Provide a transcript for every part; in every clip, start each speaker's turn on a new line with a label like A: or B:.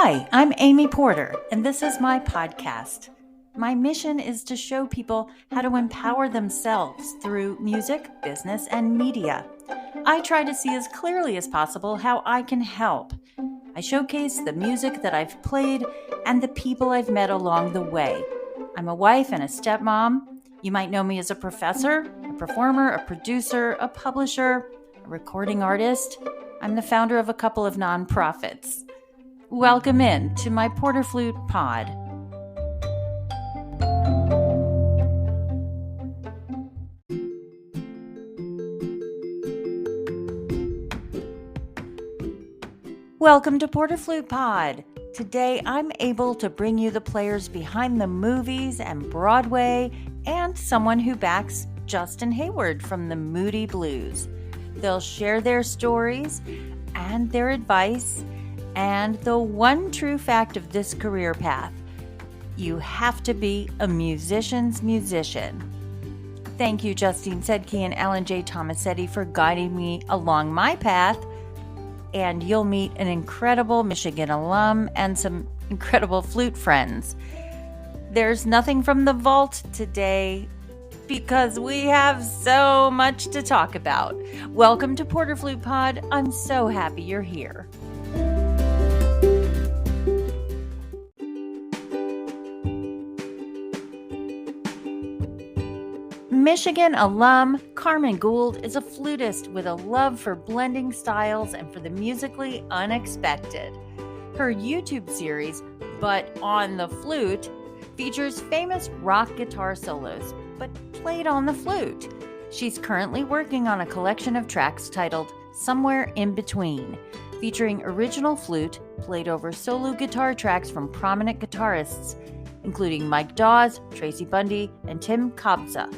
A: Hi, I'm Amy Porter, and this is my podcast. My mission is to show people how to empower themselves through music, business, and media. I try to see as clearly as possible how I can help. I showcase the music that I've played and the people I've met along the way. I'm a wife and a stepmom. You might know me as a professor, a performer, a producer, a publisher, a recording artist. I'm the founder of a couple of nonprofits. Welcome in to my PorterFlute Pod. Welcome to PorterFlute Pod. Today I'm able to bring you the players behind the movies and Broadway and someone who backs Justin Hayward from the Moody Blues. They'll share their stories and their advice and the one true fact of this career path. You have to be a musician's musician. Thank you, Justine Sedke and Alan J. Tomasetti, for guiding me along my path. And you'll meet an incredible Michigan alum and some incredible flute friends. There's nothing from the vault today because we have so much to talk about. Welcome to PorterFlute Pod. I'm so happy you're here. Michigan alum Karmen Gould is a flutist with a love for blending styles and for the musically unexpected. Her YouTube series, But on the Flute, features famous rock guitar solos, but played on the flute. She's currently working on a collection of tracks titled Somewhere in Between, featuring original flute played over solo guitar tracks from prominent guitarists, including Mike Dawes, Tracy Bundy, and Tim Kabza.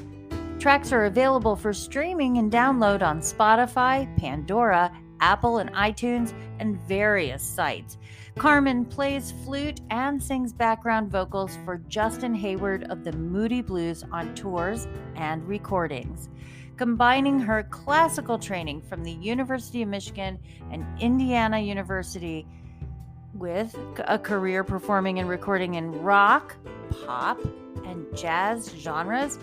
A: Tracks are available for streaming and download on Spotify, Pandora, Apple and iTunes, and various sites. Karmen plays flute and sings background vocals for Justin Hayward of the Moody Blues on tours and recordings. Combining her classical training from the University of Michigan and Indiana University with a career performing and recording in rock, pop, and jazz genres,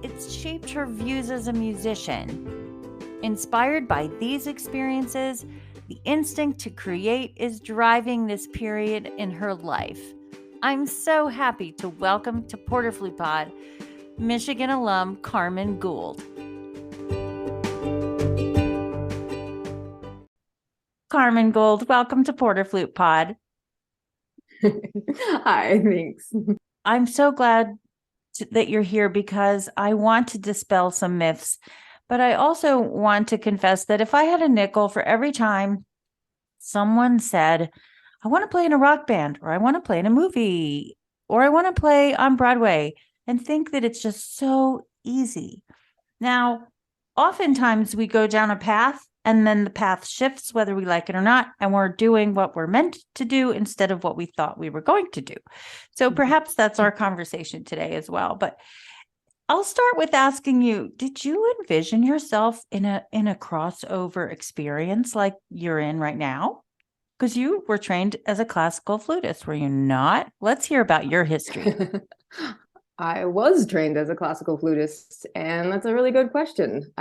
A: it's shaped her views as a musician. Inspired by these experiences, the instinct to create is driving this period in her life. I'm so happy to welcome to PorterFlute Pod Michigan alum Karmen Gould. Karmen Gould, welcome to PorterFlute Pod.
B: Hi, thanks.
A: I'm so glad that you're here because I want to dispel some myths, but I also want to confess that if I had a nickel for every time someone said, I want to play in a rock band, or I want to play in a movie, or I want to play on Broadway, and think that it's just so easy. Now, oftentimes we go down a path and then the path shifts whether we like it or not, and we're doing what we're meant to do instead of what we thought we were going to do. So perhaps that's our conversation today as well. But I'll start with asking you, did you envision yourself in a crossover experience like you're in right now? Because you were trained as a classical flutist, were you not? Let's hear about your history.
B: I was trained as a classical flutist, and that's a really good question.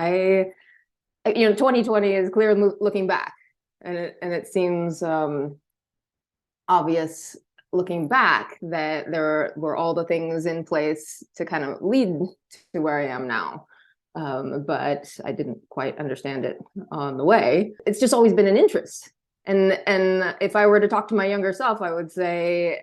B: 2020 is clear looking back, and it seems obvious looking back that there were all the things in place to kind of lead to where I am now. But I didn't quite understand it on the way. It's just always been an interest. And if I were to talk to my younger self, I would say,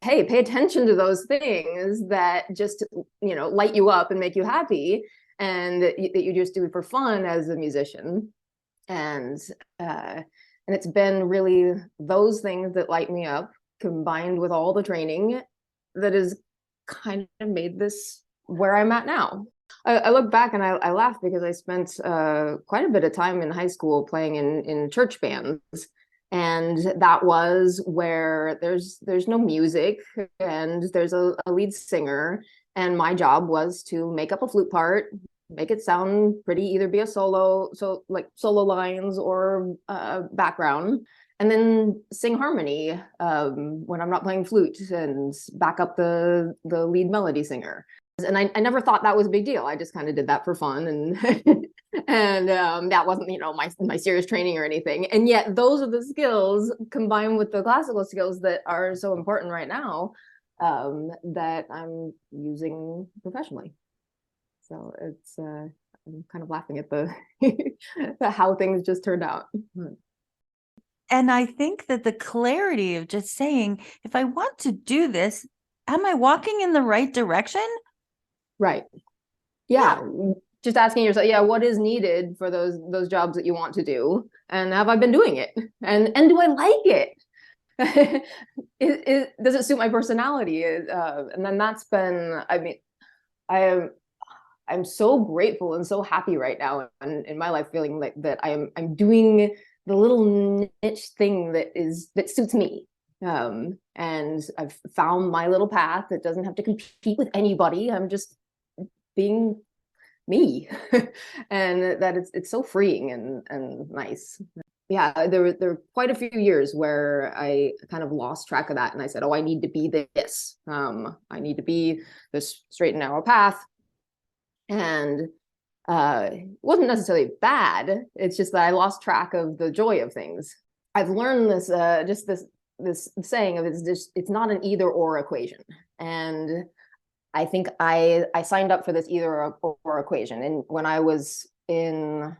B: hey, pay attention to those things that just, light you up and make you happy, and that you just do it for fun as a musician. And it's been really those things that light me up, combined with all the training, that has kind of made this where I'm at now. I look back and I laugh because I spent quite a bit of time in high school playing in church bands. And that was where there's no music and there's a lead singer. And my job was to make up a flute part, make it sound pretty, either be a solo, so like solo lines or background. and then sing harmony when I'm not playing flute and back up the lead melody singer. And I never thought that was a big deal. I just kind of did that for fun, and and that wasn't, you know, my serious training or anything. And yet those are the skills combined with the classical skills that are so important right now, that I'm using professionally. So it's I'm kind of laughing at the how things just turned out.
A: And I think that the clarity of just saying, if I want to do this, am I walking in the right direction?
B: Right. Yeah. Just asking yourself, yeah, what is needed for those jobs that you want to do, and have I been doing it, and do I like it? Does it suit my personality? And then that's been, I mean, I'm so grateful and so happy right now in my life, feeling like that I'm doing the little niche thing that suits me. And I've found my little path that doesn't have to compete with anybody. I'm just being me. And that it's so freeing and nice. Yeah, there were quite a few years where I kind of lost track of that, and I said, oh, I need to be this. I need to be this straight and narrow path. And it wasn't necessarily bad. It's just that I lost track of the joy of things. I've learned this just this saying of it's not an either or equation. And I think I signed up for this either or equation. And when I was in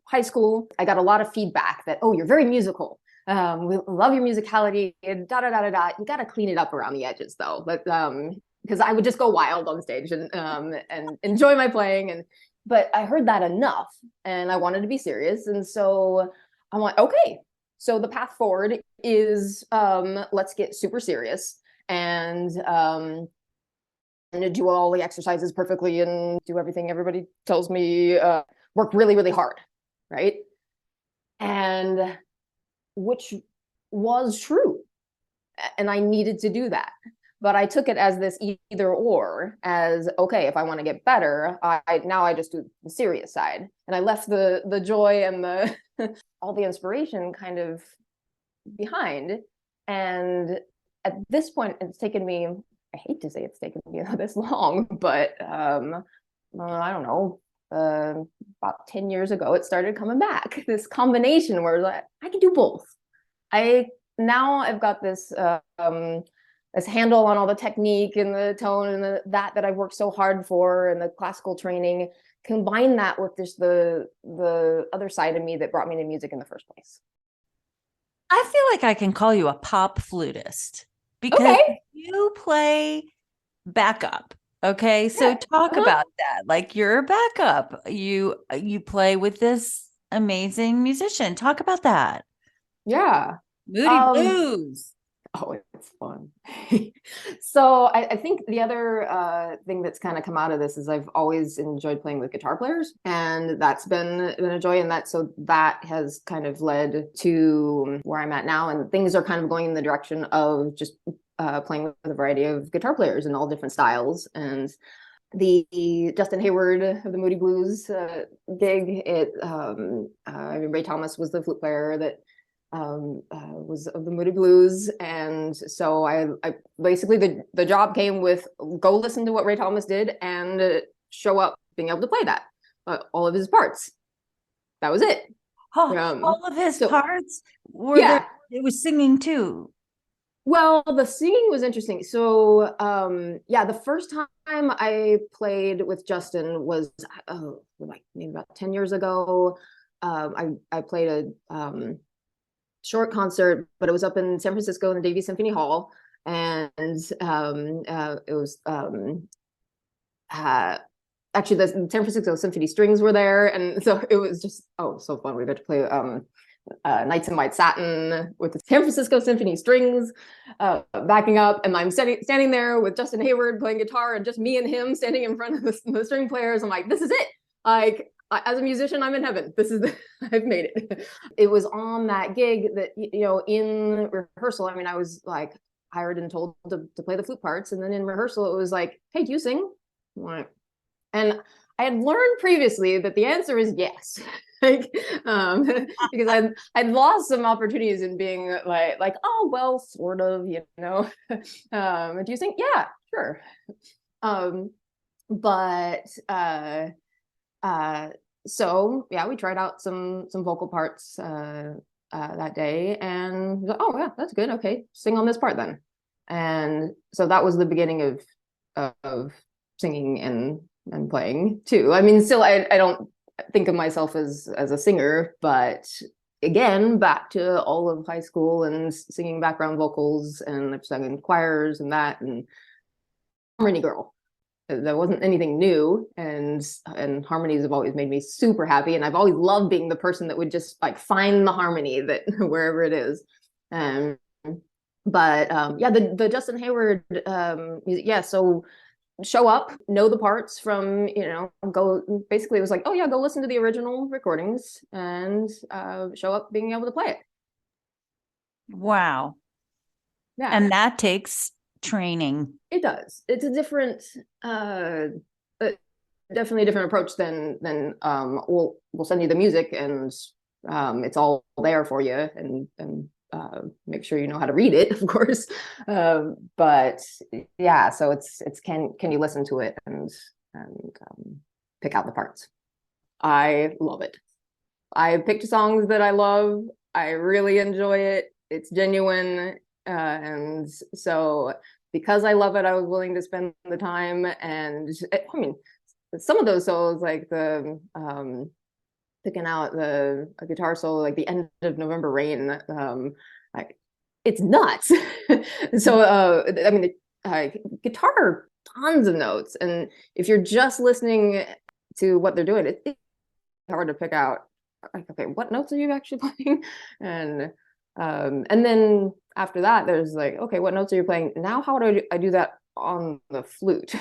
B: high school, I got a lot of feedback that, oh, you're very musical. We love your musicality, and da da da da da. You got to clean it up around the edges, though. But because I would just go wild on stage and enjoy my playing, but I heard that enough, and I wanted to be serious, and so I'm like, okay, so the path forward is let's get super serious and do all the exercises perfectly and do everything everybody tells me, work really, really hard, right? And which was true. And I needed to do that. But I took it as this either or, as, okay, if I want to get better, now I just do the serious side. And I left the joy and the all the inspiration kind of behind. And at this point, it's taken me, I hate to say it's taken me this long, but I don't know, about 10 years ago, it started coming back. This combination where like, I can do both. Now I've got this this handle on all the technique and the tone and that I've worked so hard for, and the classical training. Combine that with just the other side of me that brought me to music in the first place.
A: I feel like I can call you a pop flutist because you play backup. Okay, so talk about that. Like, you're a backup. You play with this amazing musician. Talk about that.
B: Yeah.
A: Moody Blues.
B: Oh, it's fun. So I think the other thing that's kind of come out of this is I've always enjoyed playing with guitar players, and that's been a joy. And that has kind of led to where I'm at now. And things are kind of going in the direction of just playing with a variety of guitar players in all different styles. And the Justin Hayward of the Moody Blues gig, Ray Thomas was the flute player that was of the Moody Blues. And so I basically, the job came with go listen to what Ray Thomas did and show up being able to play that, all of his parts. That was it.
A: All of his parts were there. It was singing too.
B: Well, the singing was interesting. So, the first time I played with Justin was like maybe about 10 years ago. I played a short concert, but it was up in San Francisco in the Davies Symphony Hall, and it was actually the San Francisco Symphony Strings were there, and so it was just so fun. We got to play Nights in White Satin with the San Francisco Symphony Strings backing up, and I'm standing there with Justin Hayward playing guitar, and just me and him standing in front of the string players. I'm like, this is it. Like, as a musician, I'm in heaven. I've made it. It was on that gig that, in rehearsal, I mean, I was like hired and told to play the flute parts. And then in rehearsal, it was like, hey, do you sing? And I had learned previously that the answer is yes. like because I'd lost some opportunities in being like oh well sort of do you think yeah sure but so yeah we tried out some vocal parts that day and oh yeah that's good okay sing on this part then and so that was the beginning of singing and playing too. I mean still I don't think of myself as a singer, but again back to all of high school and singing background vocals and I've sung in choirs and that and harmony girl. That wasn't anything new and harmonies have always made me super happy and I've always loved being the person that would just like find the harmony that wherever it is. But yeah the Justin Hayward music, yeah so show up, know the parts from, go basically it was like, oh yeah, go listen to the original recordings and show up being able to play it.
A: Wow.
B: Yeah.
A: And that takes training.
B: It does. It's a different definitely a different approach than we'll send you the music and it's all there for you and make sure you know how to read it, of course. But yeah, so it's can you listen to it and pick out the parts. I love it. I picked songs that I love. I really enjoy it. It's genuine. And so because I love it, I was willing to spend the time. And I mean, some of those solos, like the picking out a guitar solo, like the end of November Rain, like it's nuts. So I mean, the guitar, tons of notes, and if you're just listening to what they're doing, it's hard to pick out. Like, okay, what notes are you actually playing? And then after that, there's like, okay, what notes are you playing now? How do I do that on the flute?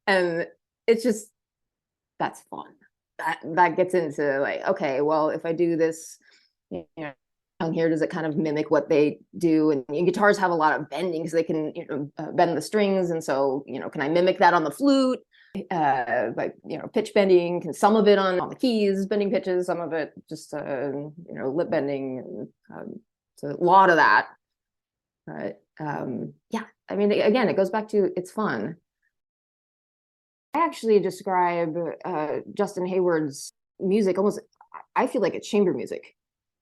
B: And it's just that's fun. That gets into like, okay, well, if I do this, on here, does it kind of mimic what they do? And guitars have a lot of bending because they can, bend the strings. And so, can I mimic that on the flute? Like, pitch bending, can some of it on the keys, bending pitches, some of it just, lip bending. And, so a lot of that. But yeah, I mean, again, it goes back to it's fun. I actually describe Justin Hayward's music almost, I feel like it's chamber music.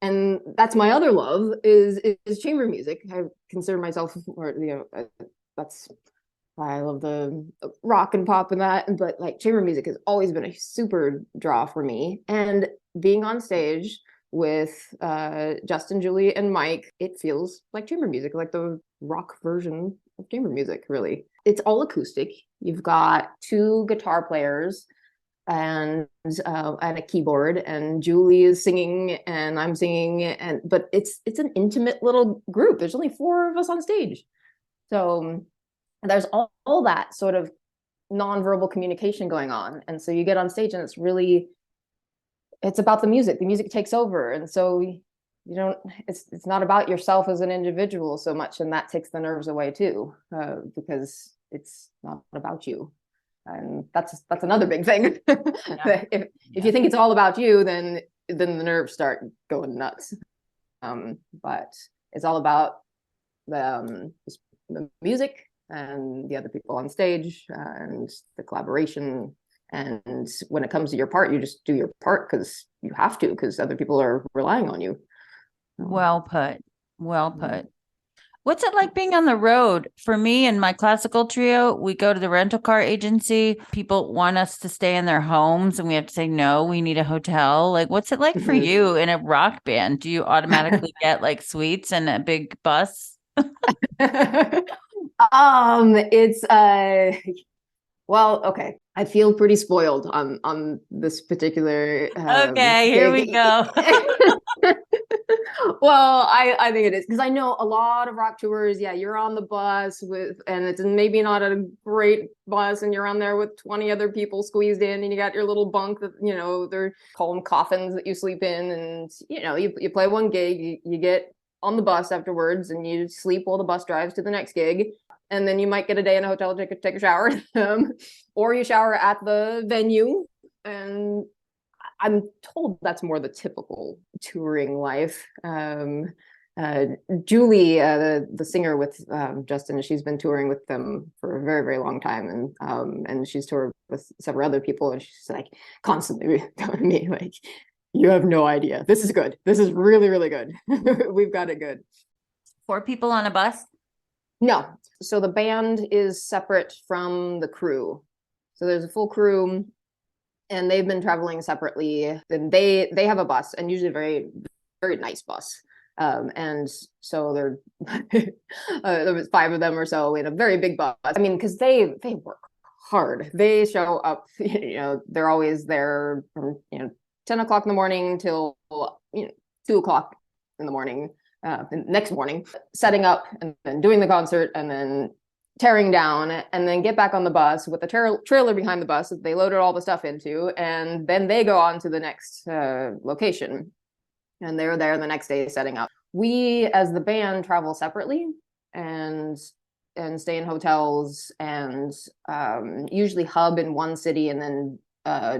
B: And that's my other love is chamber music. I consider myself more, that's why I love the rock and pop and that. But like chamber music has always been a super draw for me. And being on stage with Justin, Julie, and Mike, it feels like chamber music, like the rock version of chamber music, really. It's all acoustic. You've got two guitar players and a keyboard, and Julie is singing and I'm singing, but it's an intimate little group. There's only 4 of us on stage. So there's all that sort of nonverbal communication going on. And so you get on stage and it's about the music. The music takes over. And so it's not about yourself as an individual so much, and that takes the nerves away too, because it's not about you. And that's another big thing. Yeah. If you think it's all about you, then the nerves start going nuts. But it's all about the music and the other people on stage and the collaboration. And when it comes to your part, you just do your part because you have to, because other people are relying on you.
A: Well put. Well put. What's it like being on the road? For me and my classical trio, we go to the rental car agency. People want us to stay in their homes and we have to say, no, we need a hotel. Like, what's it like for you in a rock band? Do you automatically get like suites and a big bus?
B: It's well, okay. I feel pretty spoiled on this particular
A: okay, here we go.
B: Well, I think it is because I know a lot of rock tours. Yeah, you're on the bus and it's maybe not a great bus, and you're on there with 20 other people squeezed in, and you got your little bunk that they're call them coffins that you sleep in, and you play one gig, you get on the bus afterwards, and you sleep while the bus drives to the next gig, and then you might get a day in a hotel to take a shower, or you shower at the venue, and I'm told that's more the typical touring life. Julie, the singer with Justin, she's been touring with them for a very, very long time, and she's toured with several other people, and she's like constantly telling me like, "You have no idea. This is good. This is really, really good. We've got it good."
A: 4 people on a bus?
B: No, so the band is separate from the crew. So there's a full crew, and they've been traveling separately. And they have a bus, and usually a very, very nice bus. And so there was 5 of them or so in a very big bus. I mean, because they work hard. They show up, they're always there from 10 o'clock in the morning till 2 o'clock in the morning, the next morning, setting up and then doing the concert and then tearing down, and then get back on the bus with the trailer behind the bus that they loaded all the stuff into, and then they go on to the next location. And they're there the next day setting up. We, as the band, travel separately and stay in hotels, and usually hub in one city and then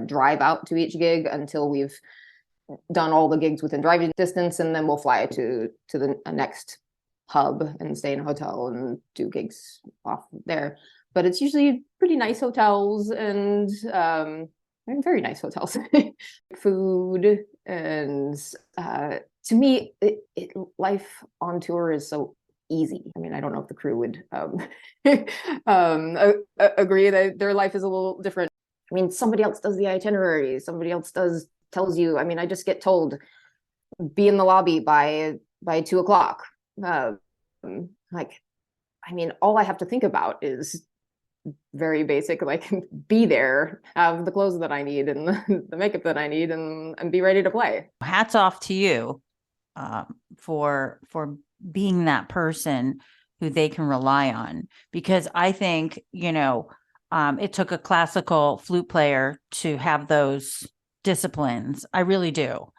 B: drive out to each gig until we've done all the gigs within driving distance, and then we'll fly to the next hub and stay in a hotel and do gigs off there. But it's usually pretty nice hotels and very nice hotels. Food, and to me, life on tour is so easy. I mean, I don't know if the crew would agree that their life is a little different. I mean, somebody else does the itinerary, somebody else tells you. I mean, I just get told, be in the lobby by 2 o'clock. Like, I mean, all I have to think about is very basic, like be there, have the clothes that I need and the makeup that I need, and be ready to play.
A: Hats off to you for being that person who they can rely on, because I think, it took a classical flute player to have those disciplines. I really do.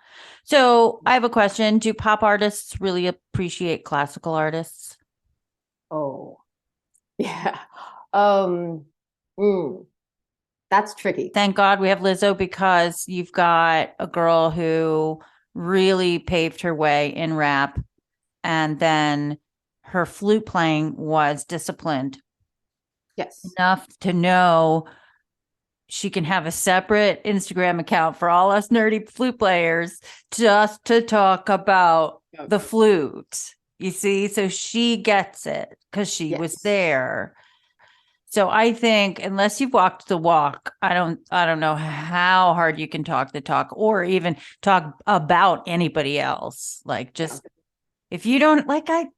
A: So I have a question. Do pop artists really appreciate classical artists?
B: Oh, yeah. That's tricky.
A: Thank God we have Lizzo, because you've got a girl who really paved her way in rap, and then her flute playing was disciplined.
B: Yes.
A: Enough to know she can have a separate Instagram account for all us nerdy flute players just to talk about the flute. You see, so she gets it because she was there. So I think unless you've walked the walk, I don't know how hard you can talk the talk, or even talk about anybody else. Like, just if you don't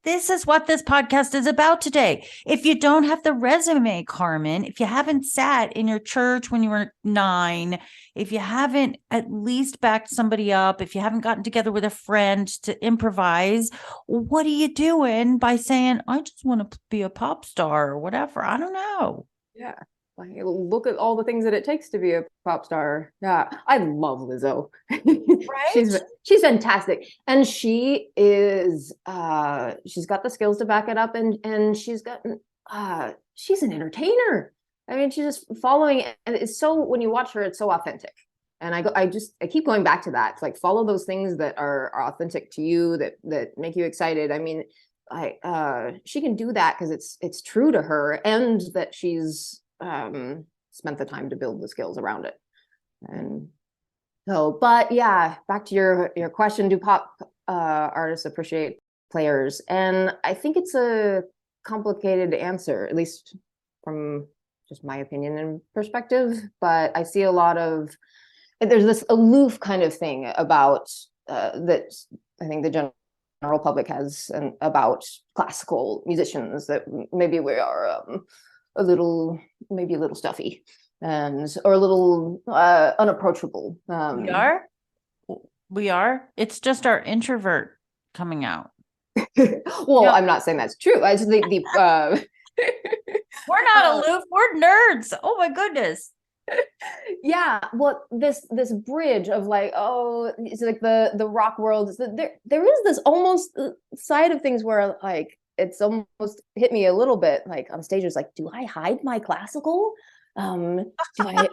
A: this is what this podcast is about today. If you don't have the resume, Karmen, if you haven't sat in your church when you were 9, if you haven't at least backed somebody up, if you haven't gotten together with a friend to improvise, what are you doing by saying, I just want to be a pop star or whatever? I don't know.
B: Yeah. Like, look at all the things that it takes to be a pop star. Yeah, I love Lizzo.
A: Right?
B: She's fantastic, and she is she's got the skills to back it up, and she's an entertainer. I mean, she's just following, and it's so, when you watch her, it's so authentic. And I keep going back to that, like, follow those things that are authentic to you, that make you excited. I mean, she can do that because it's true to her, and that she's spent the time to build the skills around it. And so, but yeah, back to your question, do pop artists appreciate players? And I think it's a complicated answer, at least from just my opinion and perspective. But I see there's this aloof kind of thing about that I think the general public has about classical musicians, that maybe we are maybe a little stuffy, or a little unapproachable.
A: We are. It's just our introvert coming out.
B: Well, I'm not saying that's true. I just think
A: we're not aloof. We're nerds. Oh my goodness.
B: Yeah. Well, this bridge of like, oh, it's like the rock world. There is this almost side of things where, like, it's almost hit me a little bit, like on stage. It's like, do I hide my classical? Do I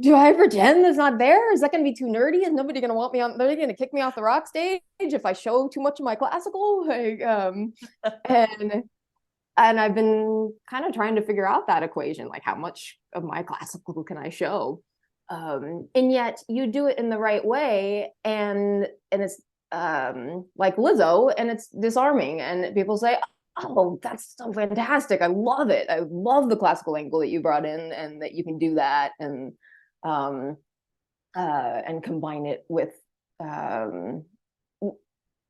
B: do I pretend it's not there? Is that going to be too nerdy? Is nobody going to want me on? They're going to kick me off the rock stage if I show too much of my classical. And I've been kind of trying to figure out that equation, like how much of my classical can I show? And yet you do it in the right way, and it's like Lizzo, and it's disarming, and people say, oh, that's so fantastic, I love it, I love the classical angle that you brought in, and that you can do that, and combine it with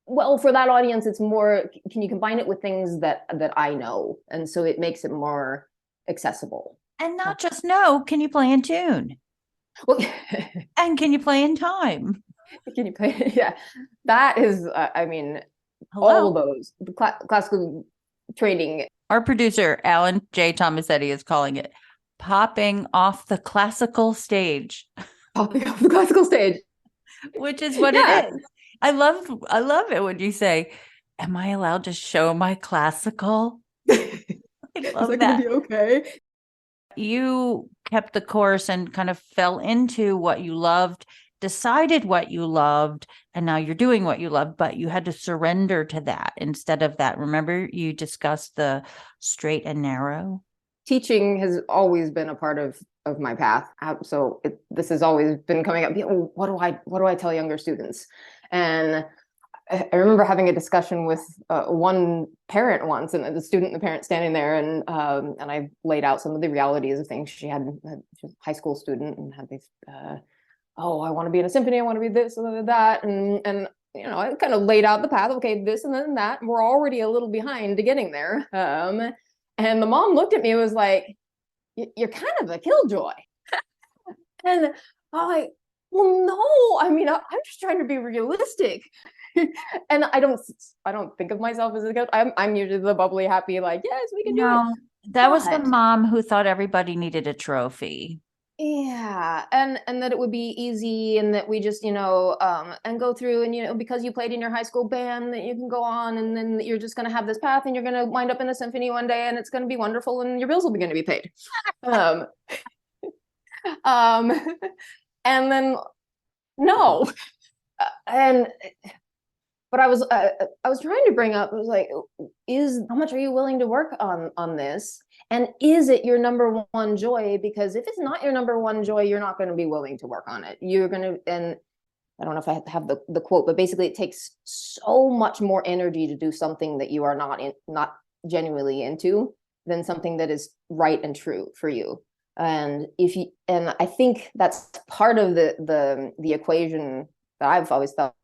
B: well, for that audience, it's more, can you combine it with things that I know, and so it makes it more accessible.
A: And not just know, can you play in tune?
B: Well,
A: and can you play in time?
B: Can you play? Yeah, that is, I mean,
A: Hello.
B: all of those, the classical training.
A: Our producer, Alan J. Tomasetti, is calling it popping off the classical stage.
B: Popping off the classical stage.
A: Which is what it is. I love it when you say, am I allowed to show my classical? I love
B: is that going to be okay?
A: You kept the course and kind of fell into what you loved, decided what you loved, and now you're doing what you love, but you had to surrender to that instead of that. Remember, you discussed the straight and narrow? Teaching
B: has always been a part of my path. So this has always been coming up. What do I tell younger students? And I remember having a discussion with one parent once, and the student and the parent standing there, and I laid out some of the realities of things. She was a high school student, and had these, oh, I want to be in a symphony, I want to be this and that, and you know, I kind of laid out the path. Okay, this and then that. And we're already a little behind to getting there. And the mom looked at me and was like, "You're kind of a killjoy," and I'm like, well, no, I mean, I'm just trying to be realistic. And I don't think of myself as a coach. I'm usually the bubbly, happy, like, yes, we can do it.
A: That was the mom who thought everybody needed a trophy.
B: Yeah, and that it would be easy, and that we just, you know, and go through, and, you know, because you played in your high school band, that you can go on, and then you're just going to have this path, and you're going to wind up in a symphony one day, and it's going to be wonderful, and your bills will be going to be paid. And then no, but I was trying to bring up, it was like, how much are you willing to work on this? And is it your number one joy? Because if it's not your number one joy, you're not going to be willing to work on it. You're going to, and I don't know if I have the quote, but basically it takes so much more energy to do something that you are not genuinely into, than something that is right and true for you. And I think that's part of the equation that I've always felt,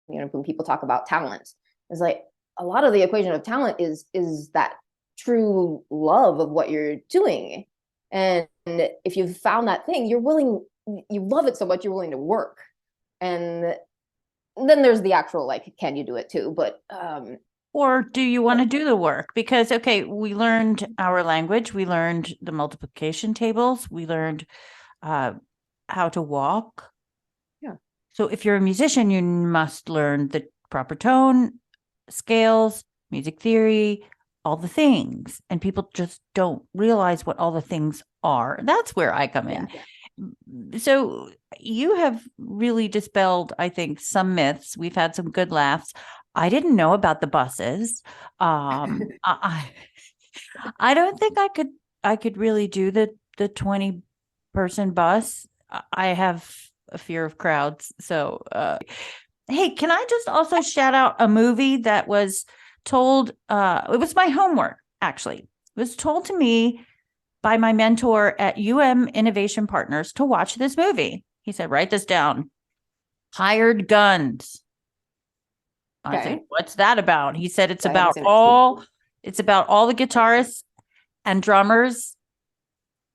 B: you know, when people talk about talent, is like, a lot of the equation of talent is that true love of what you're doing. And if you've found that thing, you love it so much, you're willing to work. And then there's the actual, like, can you do it too? But
A: or do you want to do the work? Because, okay, we learned our language, we learned the multiplication tables, we learned how to walk.
B: Yeah.
A: So if you're a musician, you must learn the proper tone, scales, music theory, all the things. And people just don't realize what all the things are. That's where I come in. Yeah. So you have really dispelled, I think, some myths. We've had some good laughs. I didn't know about the buses. I don't think I could really do the 20-person bus. I have a fear of crowds. So, hey, can I just also shout out a movie that was told, it was my homework, actually. It was told to me by my mentor at Innovation Partners to watch this movie. He said, write this down. Hired Guns. I said, what's that about? He said, it's about all the guitarists and drummers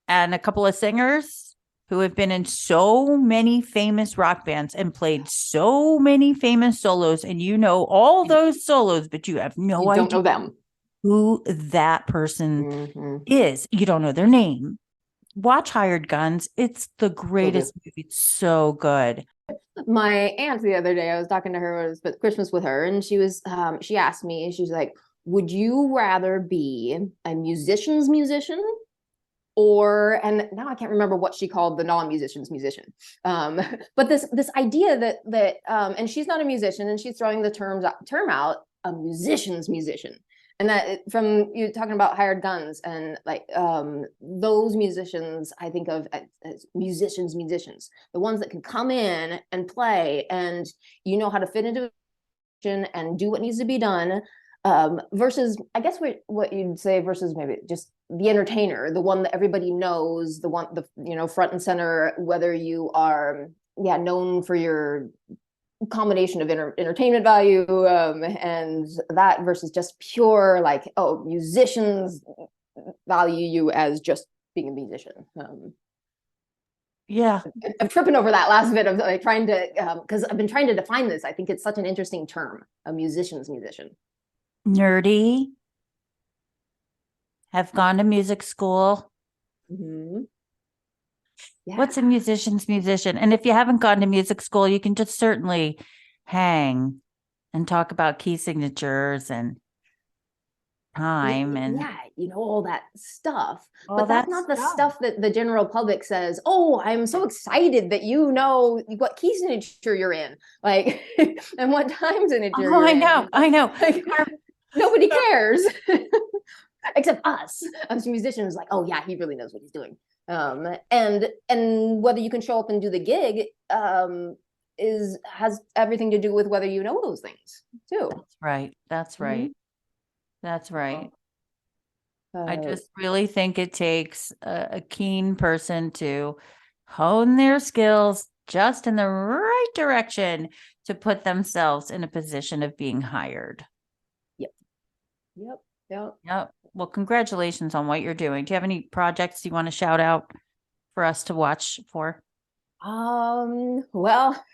A: and a couple of singers who have been in so many famous rock bands and played so many famous solos. And you know all those solos, but you have no idea.
B: Don't know them.
A: Who that person is. You don't know their name. Watch Hired Guns. It's the greatest movie. It's so good.
B: My aunt the other day, I was talking to her, it was Christmas with her, and she was she asked me, she's like, would you rather be a musician's musician and now I can't remember what she called the non-musician's musician. But this idea that and she's not a musician, and she's throwing the term out, a musician's musician. And that from you talking about hired guns and like those musicians, I think of as musicians, the ones that can come in and play, and you know how to fit into and do what needs to be done, versus I guess what you'd say versus maybe just the entertainer, the one that everybody knows, the front and center, whether you are known for your combination of entertainment value and that, versus just pure like, oh, musicians value you as just being a musician. I'm tripping over that last bit of like trying to because I've been trying to define this. I think it's such an interesting term, a musician's musician.
A: Nerdy. Have gone to music school.
B: Mm-hmm. Yeah.
A: What's a musician's musician? And if you haven't gone to music school, you can just certainly hang and talk about key signatures and time and
B: all that stuff. But that's not the stuff that the general public says, oh, I'm so excited that you know what key signature you're in, like, and what time signature you're
A: in. I know.
B: Like, nobody cares. Except us musicians, like, oh yeah, he really knows what he's doing. And whether you can show up and do the gig has everything to do with whether you know those things too.
A: That's right. I just really think it takes a keen person to hone their skills just in the right direction to put themselves in a position of being hired. Yep. Well, congratulations on what you're doing. Do you have any projects you want to shout out for us to watch for?
B: Well,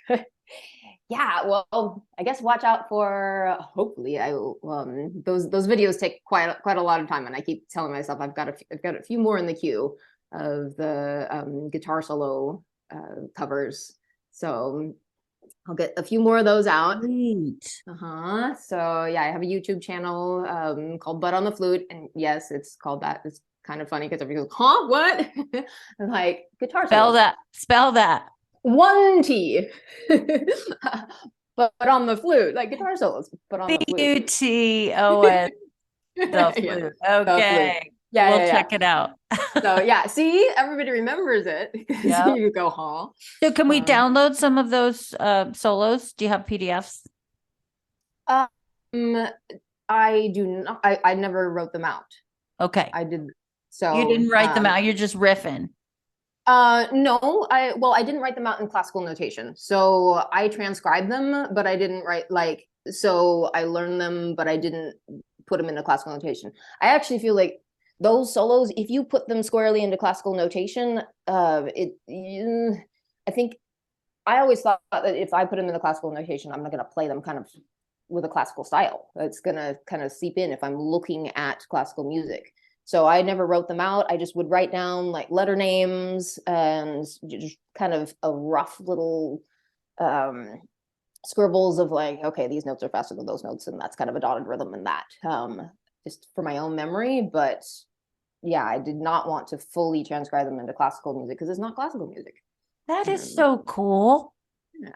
B: well, I guess watch out for, hopefully those videos take quite a lot of time, and I keep telling myself I've got a few more in the queue of the guitar solo covers. So I'll get a few more of those out.
A: Sweet.
B: So I have a YouTube channel called Butt on the Flute, and yes, it's called that. It's kind of funny because everybody goes, huh, what? I'm like, guitar solo.
A: Spell that.
B: One T. but on the flute, like guitar solos, but on the flute.
A: B-U-T-O-N. The flute. Okay. We'll check it out.
B: So see, everybody remembers it. You go, huh?
A: So can we download some of those solos? Do you have PDFs?
B: I do not. I never wrote them out.
A: Okay.
B: I did. So
A: you didn't write them out. You're just riffing.
B: No, I didn't write them out in classical notation. So I transcribed them, but I didn't write so I learned them, but I didn't put them into classical notation. I actually feel like those solos, if you put them squarely into classical notation, I think I always thought that if I put them in the classical notation, I'm not going to play them kind of with a classical style. It's going to kind of seep in if I'm looking at classical music. So I never wrote them out. I just would write down like letter names and just kind of a rough little scribbles of like, okay, these notes are faster than those notes, and that's kind of a dotted rhythm in that, just for my own memory. But I did not want to fully transcribe them into classical music because it's not classical music.
A: That is so cool.
B: Yeah.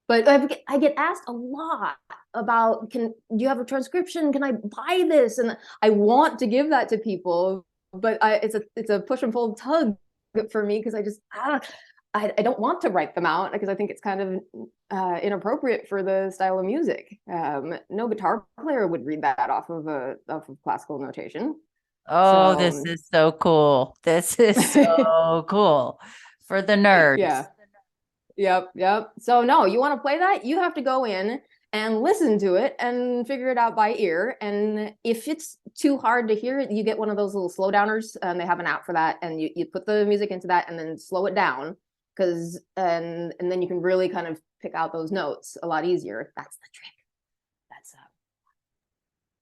B: But I get asked a lot about, do you have a transcription? Can I buy this? And I want to give that to people, but it's a push and pull tug for me because I just I don't want to write them out because I think it's kind of inappropriate for the style of music. No guitar player would read that off of classical notation.
A: Oh, this is so cool. This is so cool for the nerds.
B: Yeah. Yep. So no, you want to play that? You have to go in and listen to it and figure it out by ear. And if it's too hard to hear, you get one of those little slow downers, and they have an app for that. And you put the music into that and then slow it down, and then you can really kind of pick out those notes a lot easier. That's the trick. That's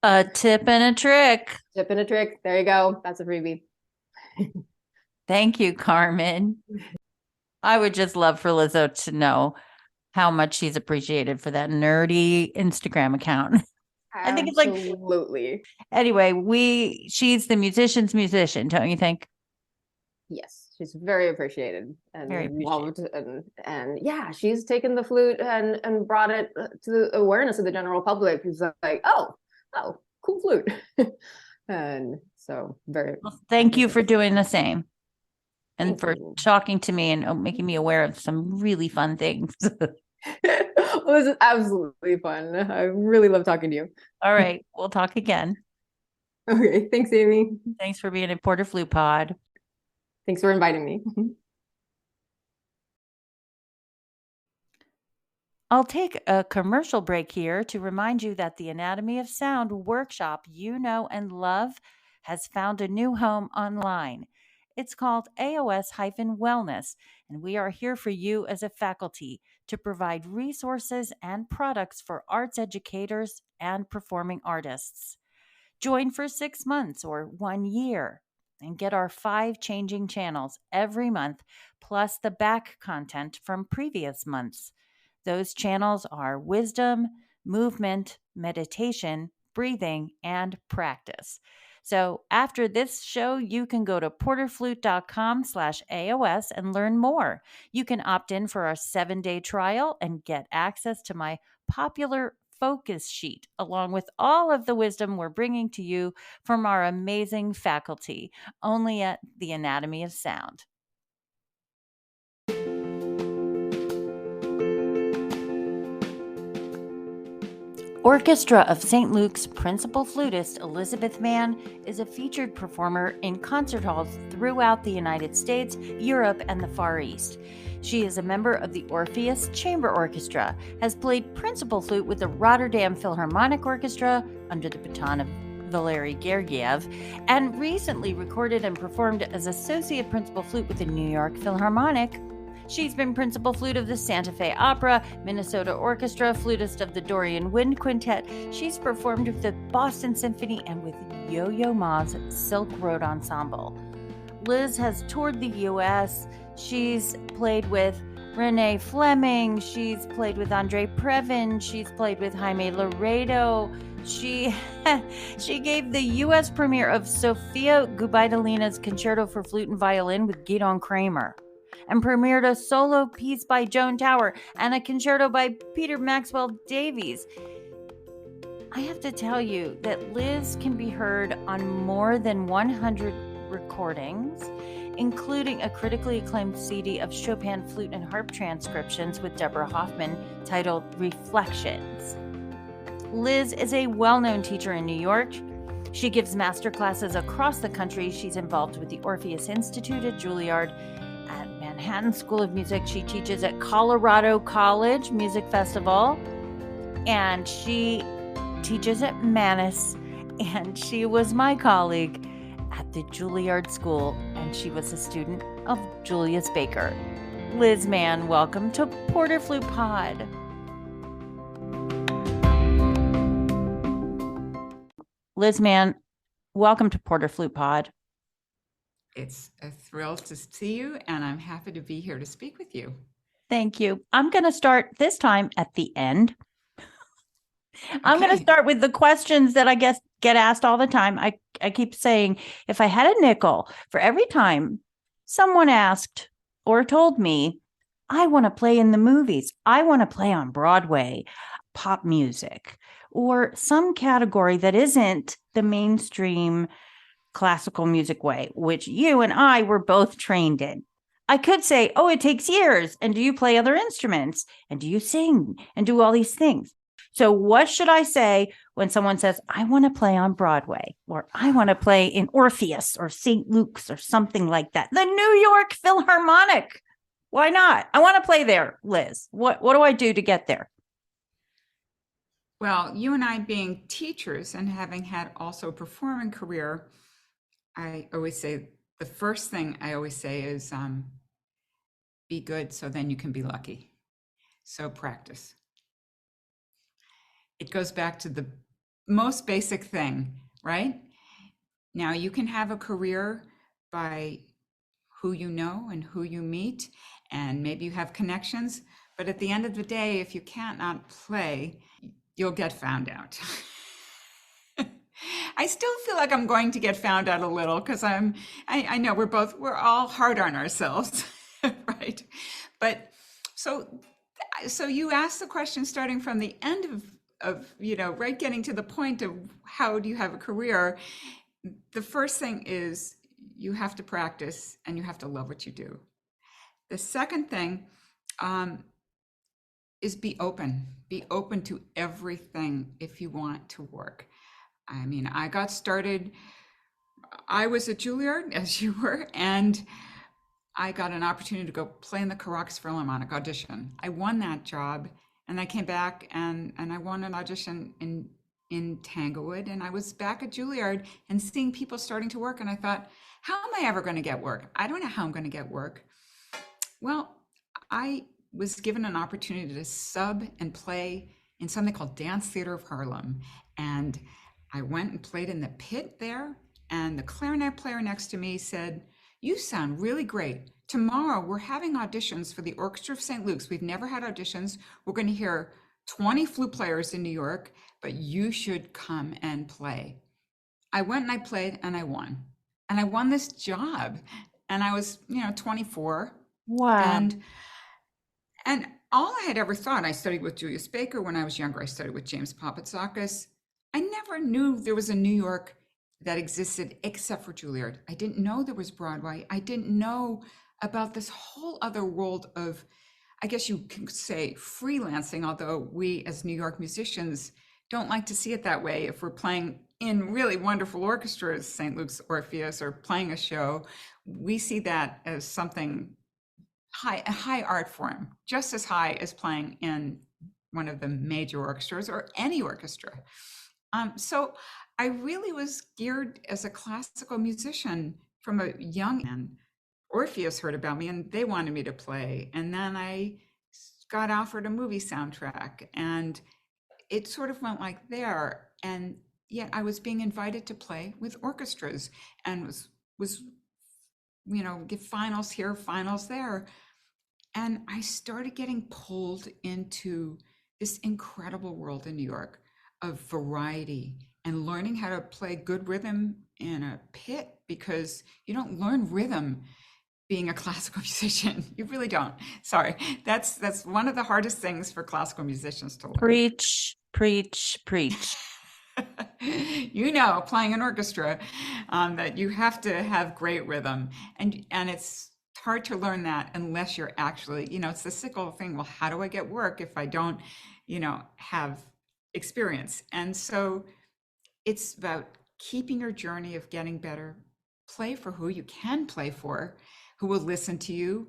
A: a tip and a trick.
B: Tip and a trick. There you go. That's a freebie.
A: Thank you, Karmen. I would just love for Lizzo to know how much she's appreciated for that nerdy Instagram account. I think it's like,
B: absolutely.
A: Anyway, she's the musician's musician, don't you think?
B: Yes, she's very appreciated
A: Very
B: and
A: appreciated.
B: loved, and yeah, she's taken the flute and brought it to the awareness of the general public. Who's like, oh, cool flute, and so very
A: Well, thank
B: happy
A: you
B: for
A: for
B: that.
A: doing the same and
B: Thank
A: for
B: you.
A: talking to me and making me aware of some really fun things.
B: It was absolutely fun. I really love talking to you.
A: All right, we'll talk again.
B: Okay, thanks, Amy.
A: Thanks for being a PorterFlute Pod.
B: Thanks for inviting me.
A: I'll take a commercial break here to remind you that the Anatomy of Sound workshop you know and love has found a new home online. It's called AOS Wellness, and we are here for you as a faculty to provide resources and products for arts educators and performing artists. Join for 6 months or 1 year and get our 5 changing channels every month, plus the back content from previous months. Those channels are wisdom, movement, meditation, breathing, and practice. So after this show, you can go to porterflute.com/AOS and learn more. You can opt in for our 7-day trial and get access to my popular focus sheet, along with all of the wisdom we're bringing to you from our amazing faculty, only at the Anatomy of Sound. Orchestra of St. Luke's principal flutist Elizabeth Mann is a featured performer in concert halls throughout the United States, Europe, and the Far East. She is a member of the Orpheus Chamber Orchestra, has played principal flute with the Rotterdam Philharmonic Orchestra under the baton of Valery Gergiev, and recently recorded and performed as associate principal flute with the New York Philharmonic. She's been principal flute of the Santa Fe Opera, Minnesota Orchestra, flutist of the Dorian Wind Quintet. She's performed with the Boston Symphony and with Yo-Yo Ma's Silk Road Ensemble. Liz has toured the U.S. She's played with Renee Fleming. She's played with Andre Previn. She's played with Jaime Laredo. She gave the U.S. premiere of Sofia Gubaidulina's Concerto for Flute and Violin with Gidon Kramer, and premiered a solo piece by Joan Tower and a concerto by Peter Maxwell Davies. I have to tell you that Liz can be heard on more than 100 recordings, including a critically acclaimed CD of Chopin flute and harp transcriptions with Deborah Hoffman titled Reflections. Liz is a well-known teacher in New York. She gives master classes across the country. She's involved with the Orpheus Institute at Juilliard, at Manhattan School of Music. She teaches at Colorado College Music Festival, and she teaches at Mannes, and she was my colleague at the Juilliard School, and she was a student of Julius Baker. Liz Mann, welcome to PorterFlute Pod. Liz Mann, welcome to PorterFlute Pod.
C: It's a thrill to see you, and I'm happy to be here to speak with you.
A: Thank you. I'm going to start this time at the end. I'm going to start with the questions that I guess get asked all the time. I keep saying, if I had a nickel for every time someone asked or told me, I want to play in the movies, I want to play on Broadway, pop music, or some category that isn't the mainstream classical music way, which you and I were both trained in. I could say, oh, it takes years. And do you play other instruments? And do you sing and do all these things? So what should I say when someone says, I want to play on Broadway, or I want to play in Orpheus or St. Luke's or something like that? The New York Philharmonic. Why not? I want to play there, Liz. What do I do to get there?
C: Well, you and I being teachers and having had also a performing career, I always say, the first thing I always say is be good so then you can be lucky. So practice. It goes back to the most basic thing, right? Now you can have a career by who you know and who you meet, and maybe you have connections, but at the end of the day, if you can't not play, you'll get found out. I still feel like I'm going to get found out a little because I know we're all hard on ourselves, right? But so, so you asked the question starting from the end of, right, getting to the point of how do you have a career? The first thing is you have to practice and you have to love what you do. The second thing, is be open. Be open to everything if you want to work. I mean, I got started, I was at Juilliard, as you were, and I got an opportunity to go play in the Caracas Philharmonic audition. I won that job, and I came back and I won an audition in Tanglewood, and I was back at Juilliard and seeing people starting to work, and I thought, how am I ever going to get work? I don't know how I'm going to get work. Well, I was given an opportunity to sub and play in something called Dance Theater of Harlem. And I went and played in the pit there. And the clarinet player next to me said, "You sound really great. Tomorrow we're having auditions for the Orchestra of St. Luke's. We've never had auditions. We're going to hear 20 flute players in New York, but you should come and play." I went and I played and I won. And I won this job. And I was, 24.
A: Wow.
C: And all I had ever thought, I studied with Julius Baker when I was younger. I studied with James Papatsakis. I never knew there was a New York that existed except for Juilliard. I didn't know there was Broadway. I didn't know about this whole other world of, I guess you can say, freelancing, although we as New York musicians don't like to see it that way. If we're playing in really wonderful orchestras, St. Luke's Orpheus, or playing a show, we see that as something a high art form, just as high as playing in one of the major orchestras or any orchestra. So I really was geared as a classical musician from a young man. Orpheus heard about me and they wanted me to play. And then I got offered a movie soundtrack and it sort of went like there. And yet I was being invited to play with orchestras and was get finals here, finals there. And I started getting pulled into this incredible world in New York of variety and learning how to play good rhythm in a pit, because you don't learn rhythm being a classical musician. You really don't. Sorry. That's one of the hardest things for classical musicians to learn.
A: Preach, preach, preach.
C: Playing an orchestra, that you have to have great rhythm, and it's hard to learn that unless you're actually, it's the sickle thing. Well, how do I get work if I don't, have experience? And so it's about keeping your journey of getting better, play for who you can play for, who will listen to you.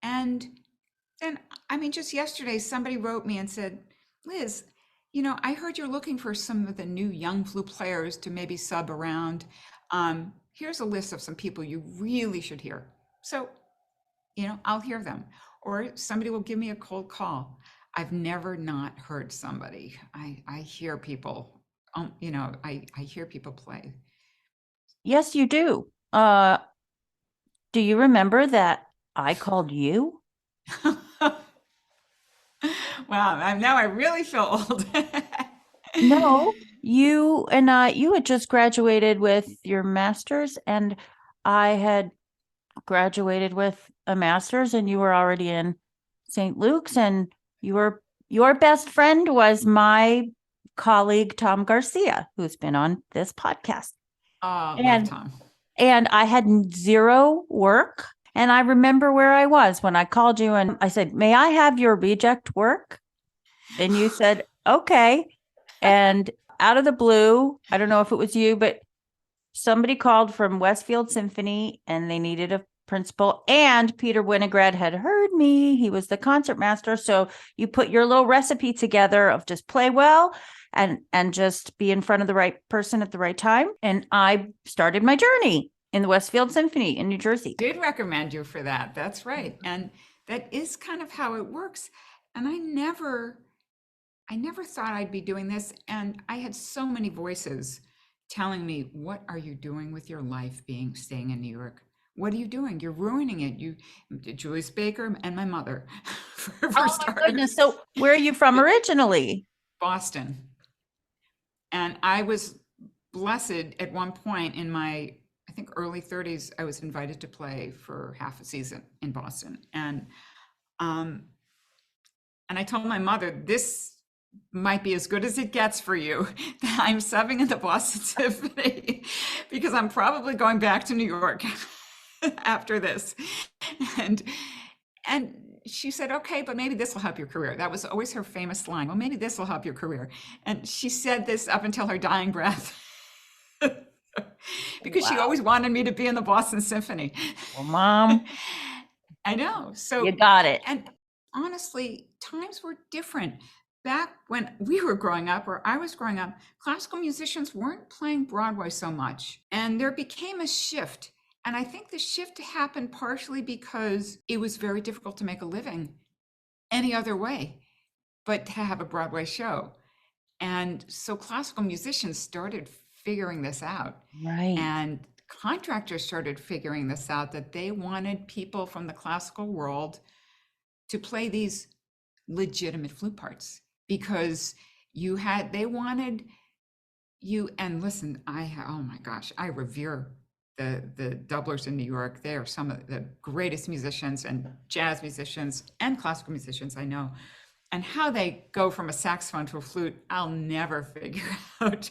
C: And then, just yesterday, somebody wrote me and said, "Liz, I heard you're looking for some of the new young flute players to maybe sub around. Here's a list of some people you really should hear." So, I'll hear them. Or somebody will give me a cold call. I've never not heard somebody. I hear people, I hear people play.
A: Yes, you do. Do you remember that I called you?
C: Wow, now I really feel old.
A: No, you had just graduated with your master's, and I had graduated with a master's, and you were already in St. Luke's, and your best friend was my colleague Tom Garcia, who's been on this podcast.
C: Oh, love Tom.
A: And I had zero work. And I remember where I was when I called you and I said, "May I have your reject work?" And you said, "Okay." And out of the blue, I don't know if it was you, but somebody called from Westfield Symphony and they needed a principal, and Peter Winograd had heard me. He was the concert master. So you put your little recipe together of just play well and just be in front of the right person at the right time. And I started my journey in the Westfield Symphony in New Jersey.
C: Did recommend you for that. That's right. And that is kind of how it works. And I never thought I'd be doing this. And I had so many voices telling me, "What are you doing with your life staying in New York? What are you doing? You're ruining it." Julius Baker and my mother.
A: Oh my goodness. So where are you from originally?
C: Boston. And I was blessed at one point in my, I think, early 30s, I was invited to play for half a season in Boston. And I told my mother, this might be as good as it gets for you. I'm subbing in the Boston Symphony because I'm probably going back to New York after this. And she said, okay, but maybe this will help your career. That was always her famous line. Well, maybe this will help your career. And she said this up until her dying breath. Because she always wanted me to be in the Boston Symphony.
A: Well, Mom,
C: I know. So
A: you got it.
C: And honestly, times were different. Back when we were growing up, or I was growing up, classical musicians weren't playing Broadway so much. And there became a shift. And I think the shift happened partially because it was very difficult to make a living any other way but to have a Broadway show. And so classical musicians started figuring this out.
A: Right.
C: And contractors started figuring this out, that they wanted people from the classical world to play these legitimate flute parts, because they wanted you. And listen, oh my gosh, I revere the doublers in New York. They are some of the greatest musicians and jazz musicians and classical musicians I know. And how they go from a saxophone to a flute, I'll never figure out.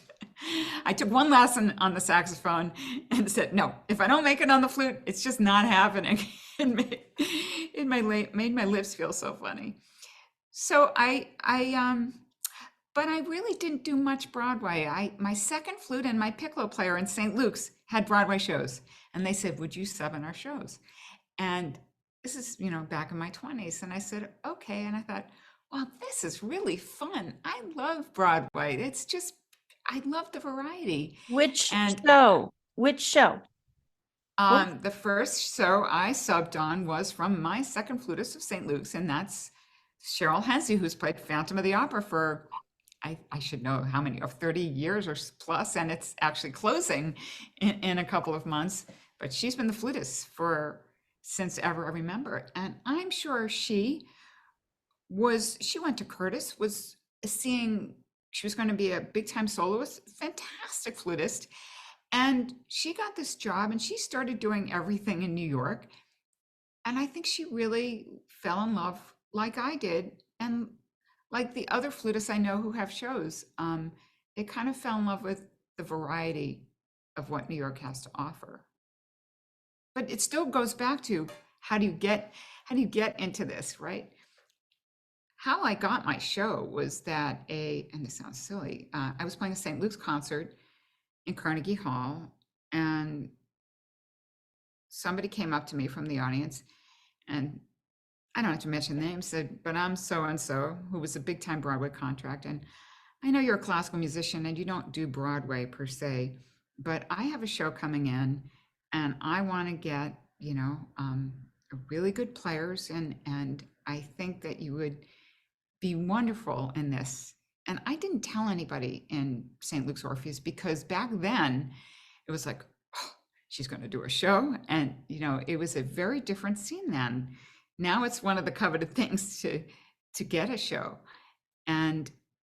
C: I took one lesson on the saxophone and said, no, if I don't make it on the flute, it's just not happening. It made my lips feel so funny. So but I really didn't do much Broadway. My second flute and my piccolo player in St. Luke's had Broadway shows. And they said, would you sub in our shows? And this is, back in my 20s. And I said, okay. And I thought, wow, this is really fun. I love Broadway. It's just, I love the variety.
A: Which show?
C: The first show I subbed on was from my second flutist of St. Luke's, and that's Cheryl Hensey, who's played Phantom of the Opera for, I should know how many, of 30 years or plus, and it's actually closing in a couple of months. But she's been the flutist since ever I remember. And I'm sure she went to Curtis, was seeing she was going to be a big time soloist, fantastic flutist. And she got this job and she started doing everything in New York. And I think she really fell in love like I did. And like the other flutists I know who have shows, they kind of fell in love with the variety of what New York has to offer. But it still goes back to how do you get into this, right? How I got my show was that and this sounds silly, I was playing a St. Luke's concert in Carnegie Hall, and somebody came up to me from the audience, and I don't have to mention names, said, but I'm so-and-so, who was a big time Broadway contract. And I know you're a classical musician and you don't do Broadway per se, but I have a show coming in and I want to get, really good players. And I think that you would be wonderful in this. And I didn't tell anybody in St. Luke's Orpheus, because back then it was like, oh, she's going to do a show. And, it was a very different scene then. Now it's one of the coveted things to get a show. And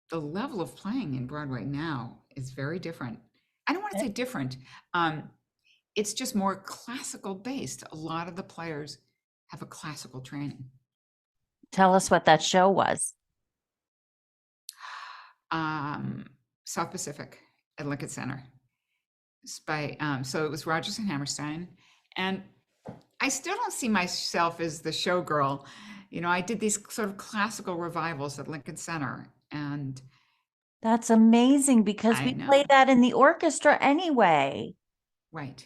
C: the level of playing in Broadway now is very different. I don't want to say different. It's just more classical based. A lot of the players have a classical training.
A: Tell us what that show was.
C: South Pacific at Lincoln Center. It's by so it was Rodgers and Hammerstein, and I still don't see myself as the showgirl. I did these sort of classical revivals at Lincoln Center, and
A: that's amazing, because we play that in the orchestra anyway.
C: Right.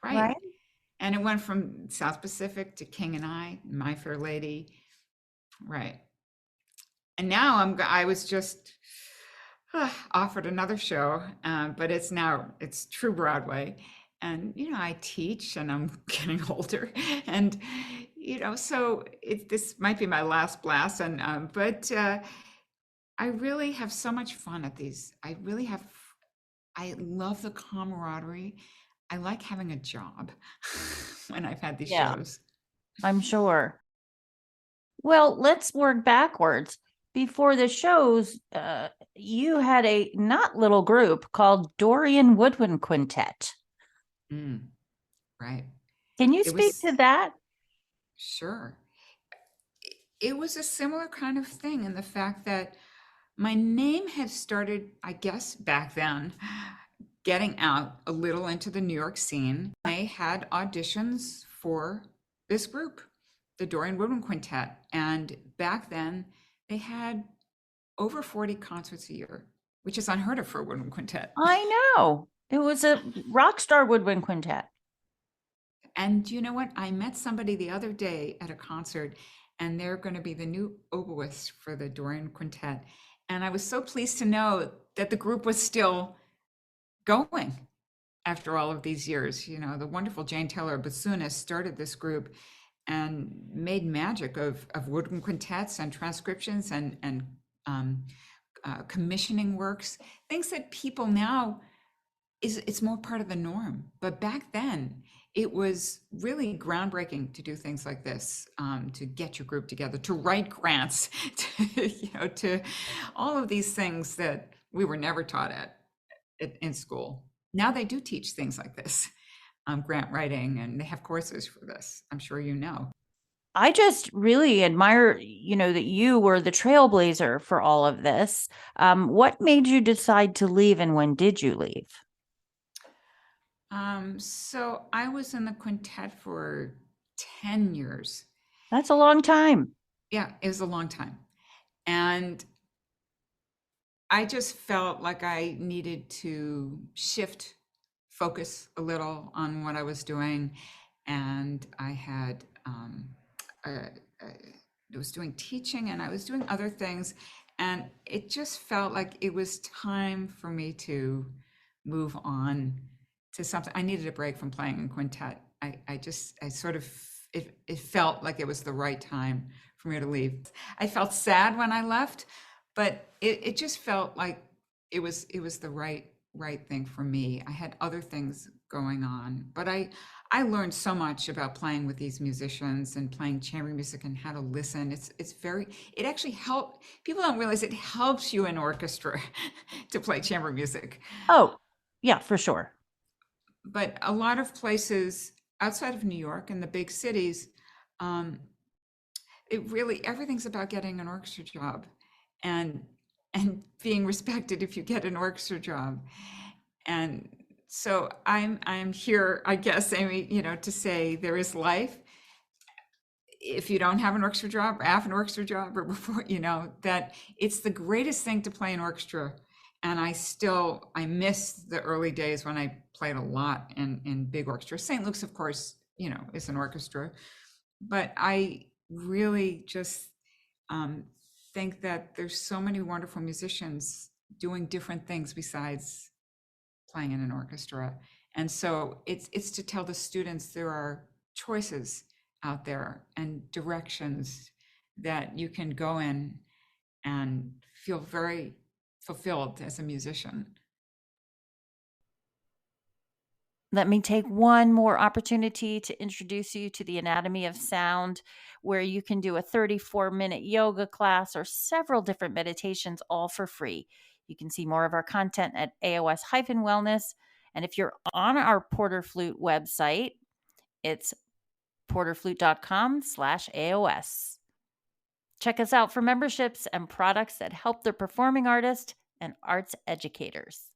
C: And it went from South Pacific to King and I, My Fair Lady, right. And now I was just offered another show, but it's true Broadway. And, I teach and I'm getting older, and, so this might be my last blast. And, but I really have so much fun at these. I love the camaraderie. I like having a job when I've had these shows.
A: I'm sure. Well, let's work backwards. before the shows, you had a not little group called Dorian Woodwind Quintet.
C: Right.
A: Can you
C: It
A: speak
C: was,
A: to that?
C: sure. It was a similar kind of thing in the fact that my name had started, I guess, back then, getting out a little into the New York scene. I had auditions for this group, the Dorian Woodwind Quintet. And back then, they had over 40 concerts a year, which is unheard of for a woodwind quintet.
A: I know. It was a rock star woodwind quintet.
C: And you know what? I met somebody the other day at a concert, and they're going to be the new oboist for the Dorian Quintet. And I was so pleased to know that the group was still going after all of these years. You know, the wonderful Jane Taylor, bassoonist, started this group and made magic of woodwind quintets and transcriptions and commissioning works, things that people now it's more part of the norm. But back then, it was really groundbreaking to do things like this, to get your group together, to write grants, to all of these things that we were never taught in school. Now they do teach things like this, grant writing, and they have courses for this. I'm sure you know.
A: I just really admire, that you were the trailblazer for all of this. What made you decide to leave and when did you leave?
C: So I was in the quintet for 10 years.
A: That's a long time.
C: Yeah, it was a long time. And I just felt like I needed to shift focus a little on what I was doing. And I had, I was doing teaching and I was doing other things. And it just felt like it was time for me to move on to something. I needed a break from playing in quintet. I sort of, it felt like it was the right time for me to leave. I felt sad when I left, but it just felt like it was the right thing for me. I had other things going on, but I learned so much about playing with these musicians and playing chamber music and how to listen. It actually helped. People don't realize it helps you in orchestra to play chamber music.
A: Oh, yeah, for sure.
C: But a lot of places outside of New York and the big cities, um, everything's about getting an orchestra job and being respected if you get an orchestra job. And so I'm here, I guess, Amy, to say there is life if you don't have an orchestra job or have an orchestra job or before, that it's the greatest thing to play an orchestra. And I miss the early days when I played a lot in big orchestras. St. Luke's, of course, is an orchestra, but I really just think that there's so many wonderful musicians doing different things besides playing in an orchestra. And so it's to tell the students there are choices out there and directions that you can go in and feel very fulfilled as a musician.
A: Let me take one more opportunity to introduce you to the Anatomy of Sound, where you can do a 34-minute yoga class or several different meditations, all for free. You can see more of our content at AOS-Wellness. And if you're on our PorterFlute website, it's PorterFlute.com/AOS. Check us out for memberships and products that help the performing artist and arts educators.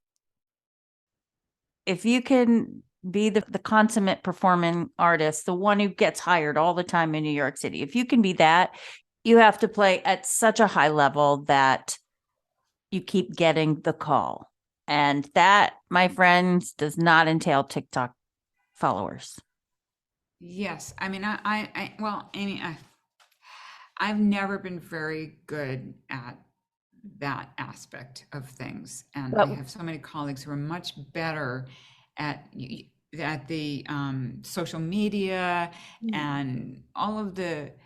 A: If you can be the consummate performing artist, the one who gets hired all the time in New York City, if you can be that, you have to play at such a high level that you keep getting the call. And that, my friends, does not entail TikTok followers.
C: Yes. I mean, well, Amy, I've never been very good at that aspect of things. And I have so many colleagues who are much better at the social media and all of that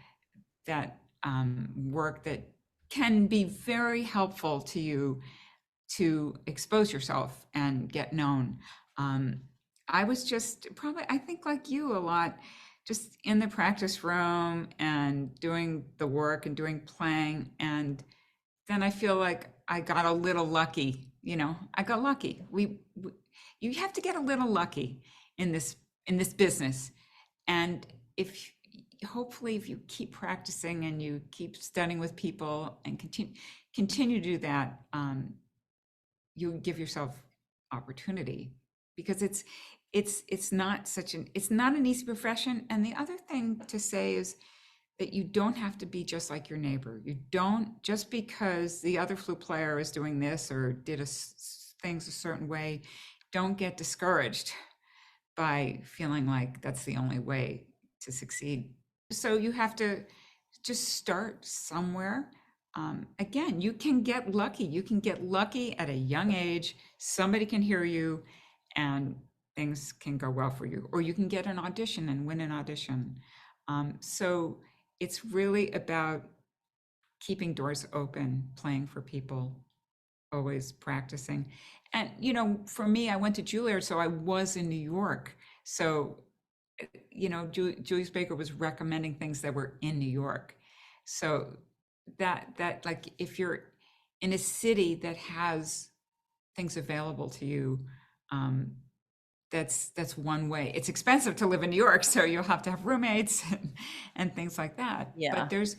C: work that can be very helpful to you to expose yourself and get known. I was just probably, I think like you a lot, just in the practice room and doing the work and doing playing and then I feel like I got a little lucky. I got lucky. You have to get a little lucky in this business. And if hopefully if you keep practicing and you keep studying with people and continue to do that, you give yourself opportunity, because it's not an easy profession. And the other thing to say is that you don't have to be just like your neighbor. You don't, just because the other flute player is doing this or did things a certain way, don't get discouraged by feeling like that's the only way to succeed. So you have to just start somewhere. Again, you can get lucky. You can get lucky at a young age. Somebody can hear you and things can go well for you. Or you can get an audition and win an audition. So it's really about keeping doors open, playing for people, always practicing. And, for me, I went to Juilliard, so I was in New York. So, Julius Baker was recommending things that were in New York. So that like, if you're in a city that has things available to you, that's one way. It's expensive to live in New York, so you'll have to have roommates and things like that.
A: Yeah.
C: But there's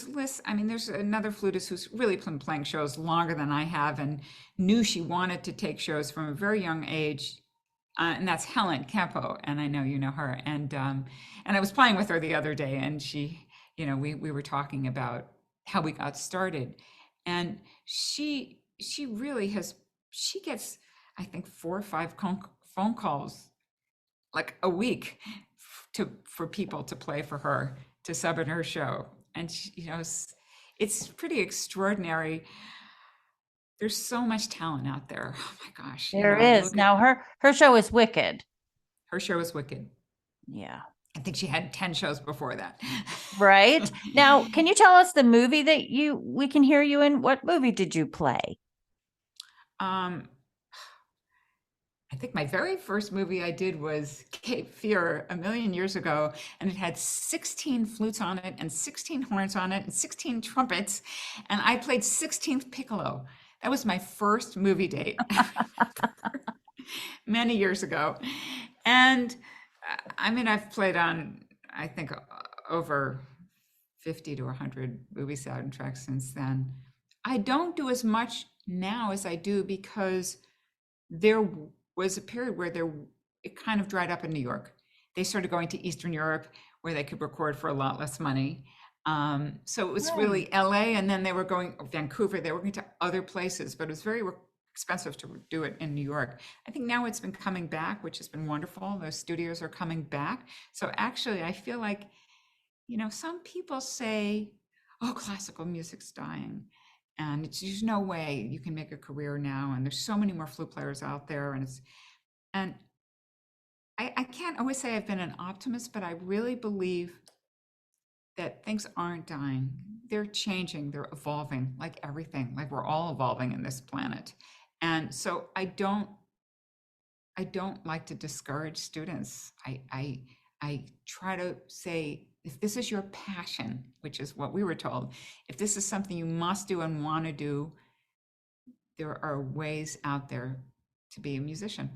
C: lists. I mean, there's another flutist who's really been playing shows longer than I have and knew she wanted to take shows from a very young age. And that's Helen Campo, and I know you know her. And I was playing with her the other day, and she, we were talking about how we got started, and she really she gets, I think, 4 or 5 phone calls like a week for people to play for her, to sub in her show, and it's pretty extraordinary. There's so much talent out there. Oh my gosh.
A: There is. Now her show is wicked.
C: Her show is wicked.
A: Yeah.
C: I think she had 10 shows before that.
A: Right. Now, can you tell us the movie that we can hear you in? What movie did you play?
C: I think my very first movie I did was Cape Fear a million years ago, and it had 16 flutes on it and 16 horns on it and 16 trumpets, and I played 16th piccolo. That was my first movie date many years ago. And I mean, I've played on, I think, over 50 to 100 movie soundtracks since then. I don't do as much now as I do because there was a period where it kind of dried up in New York. They started going to Eastern Europe where they could record for a lot less money. So it was really LA, and then they were going Vancouver, they were going to other places, but it was very expensive to do it in New York. I think now it's been coming back, which has been wonderful. Those studios are coming back. So actually, I feel like, some people say, oh, classical music's dying. And there's no way you can make a career now. And there's so many more flute players out there. And I can't always say I've been an optimist, but I really believe that things aren't dying. They're changing, they're evolving, like everything, like we're all evolving in this planet. And so I don't like to discourage students. I try to say, if this is your passion, which is what we were told, if this is something you must do and want to do, there are ways out there to be a musician.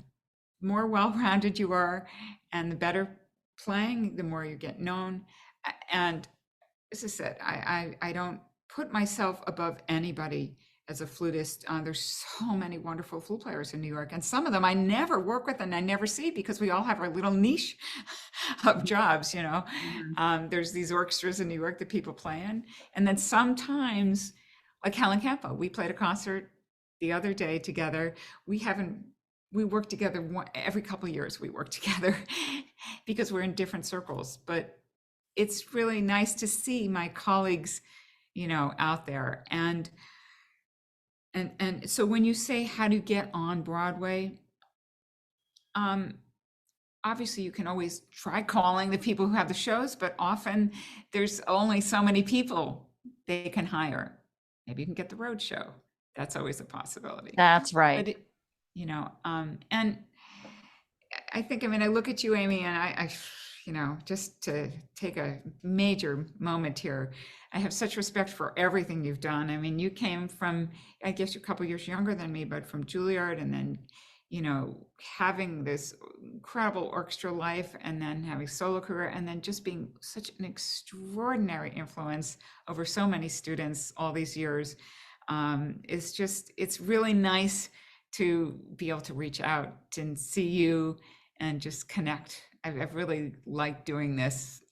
C: The more well-rounded you are and the better playing, the more you get known. And as I said, I don't put myself above anybody as a flutist. There's so many wonderful flute players in New York, and some of them I never work with and I never see because we all have our little niche of jobs, There's these orchestras in New York that people play in. And then sometimes, like Helen Campo, we played a concert the other day together. We work together every couple of years, we work together because we're in different circles. But it's really nice to see my colleagues, out there. And so when you say how to get on Broadway, obviously you can always try calling the people who have the shows, but often there's only so many people they can hire. Maybe you can get the road show. That's always a possibility.
A: That's right.
C: But and I think, I look at you, Amy, and just to take a major moment here. I have such respect for everything you've done. I mean, you came from, I guess you're a couple years younger than me, but from Juilliard, and then, having this incredible orchestra life, and then having solo career, and then just being such an extraordinary influence over so many students all these years. It's really nice to be able to reach out and see you and just connect. I've really liked doing this,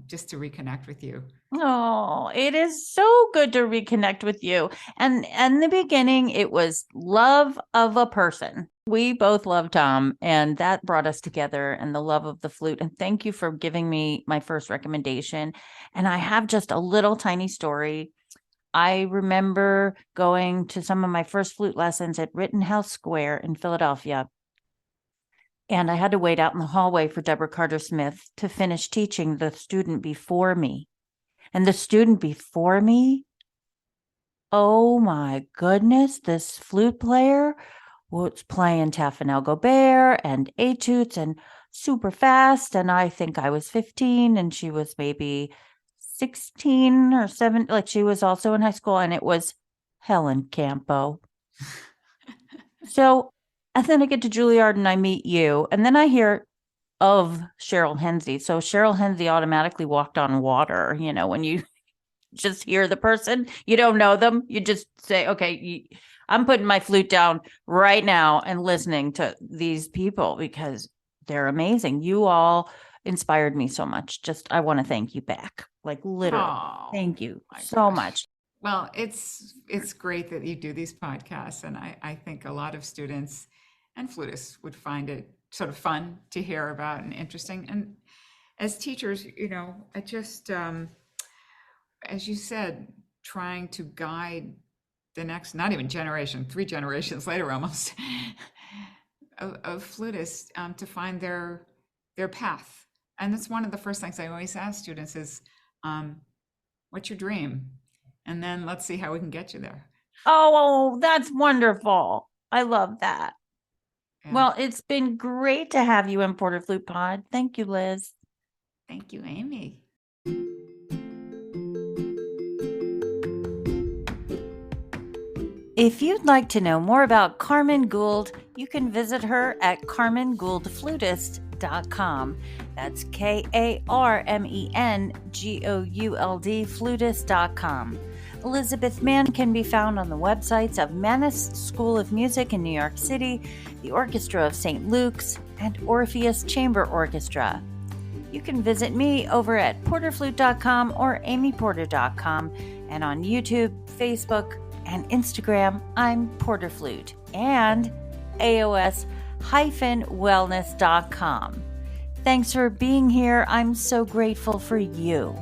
C: just to reconnect with you.
A: Oh, it is so good to reconnect with you. And in the beginning, it was love of a person. We both love Tom, and that brought us together, and the love of the flute. And thank you for giving me my first recommendation. And I have just a little tiny story. I remember going to some of my first flute lessons at Rittenhouse Square in Philadelphia. And I had to wait out in the hallway for Deborah Carter Smith to finish teaching the student before me. And the student before me, oh my goodness, this flute player was playing Taffenel Gobert and etudes and super fast. And I think I was 15 and she was maybe 16 or 7. Like, she was also in high school, and it was Helen Campo. So, and then I get to Juilliard and I meet you, and then I hear of Cheryl Hensey. So Cheryl Hensey automatically walked on water. When you just hear the person, you don't know them, you just say, okay, I'm putting my flute down right now and listening to these people because they're amazing. You all inspired me so much. Just, I want to thank you back. Like, literally.
C: Oh,
A: thank you so much.
C: Well, it's great that you do these podcasts, and I think a lot of students and flutists would find it sort of fun to hear about and interesting. And as teachers, I just, as you said, trying to guide the next, not even generation, 3 generations later almost, of flutists to find their path. And that's one of the first things I always ask students is, what's your dream? And then let's see how we can get you there.
A: Oh, that's wonderful. I love that. Yeah. Well, it's been great to have you in PorterFlute Pod. Thank you, Liz.
C: Thank you, Amy.
A: If you'd like to know more about Karmen Gould, you can visit her at KarmenGouldFlutist.com. That's KarmenGould flutist.com. Elizabeth Mann can be found on the websites of Mannes School of Music in New York City, the Orchestra of St. Luke's, and Orpheus Chamber Orchestra. You can visit me over at PorterFlute.com or AmyPorter.com, and on YouTube, Facebook, and Instagram, I'm PorterFlute, and AOS-wellness.com. Thanks for being here. I'm so grateful for you.